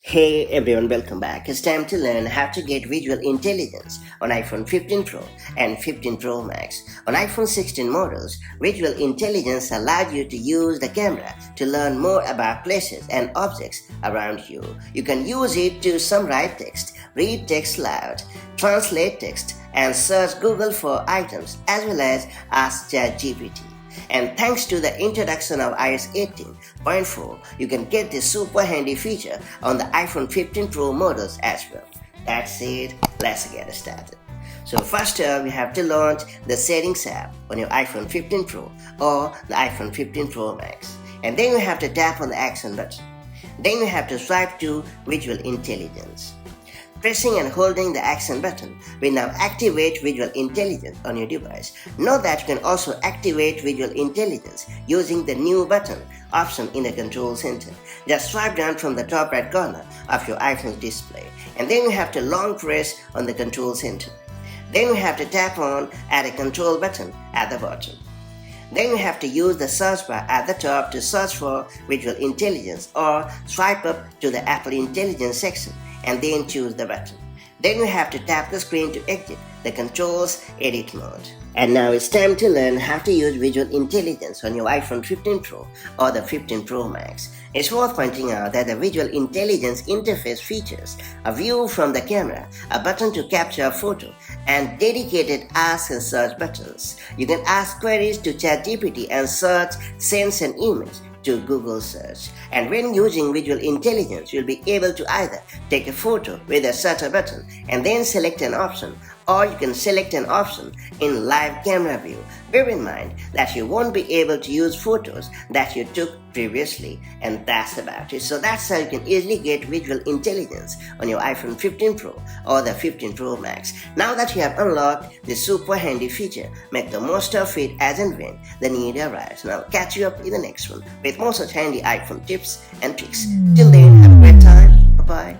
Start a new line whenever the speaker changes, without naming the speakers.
Hey everyone, welcome back. It's time to learn how to get visual intelligence on iPhone 15 Pro and 15 Pro Max. On iPhone 16 models, visual intelligence allows you to use the camera to learn more about places and objects around you. You can use it to summarize text, read text loud, translate text, and search Google for items as well as ask ChatGPT. And thanks to the introduction of iOS 18.4, you can get this super handy feature on the iPhone 15 Pro models as well. That's it, let's get started. So first up, you have to launch the Settings app on your iPhone 15 Pro or the iPhone 15 Pro Max. And then you have to tap on the action button. Then you have to swipe to Visual Intelligence. Pressing and holding the action button will now activate Visual Intelligence on your device. Note that you can also activate Visual Intelligence using the New Button option in the Control Center. Just swipe down from the top right corner of your iPhone's display, and then you have to long press on the Control Center. Then you have to tap on Add a Control button at the bottom. Then you have to use the search bar at the top to search for Visual Intelligence, or swipe up to the Apple Intelligence section and then choose the button. Then you have to tap the screen to exit the Controls Edit mode. And now it's time to learn how to use Visual Intelligence on your iPhone 15 Pro or the 15 Pro Max. It's worth pointing out that the Visual Intelligence interface features a view from the camera, a button to capture a photo, and dedicated Ask and Search buttons. You can ask queries to ChatGPT and search, send an image to Google Search. And when using Visual Intelligence, you'll be able to either take a photo with a shutter button and then select an option, or you can select an option in live camera view. Bear in mind that you won't be able to use photos that you took previously, and that's about it. So that's how you can easily get Visual Intelligence on your iPhone 15 Pro or the 15 Pro Max. Now that you have unlocked this super handy feature, make the most of it as and when the need arrives. Now I'll catch you up in the next one with more such handy iPhone tips and tricks. Till then, have a great time. Bye-bye.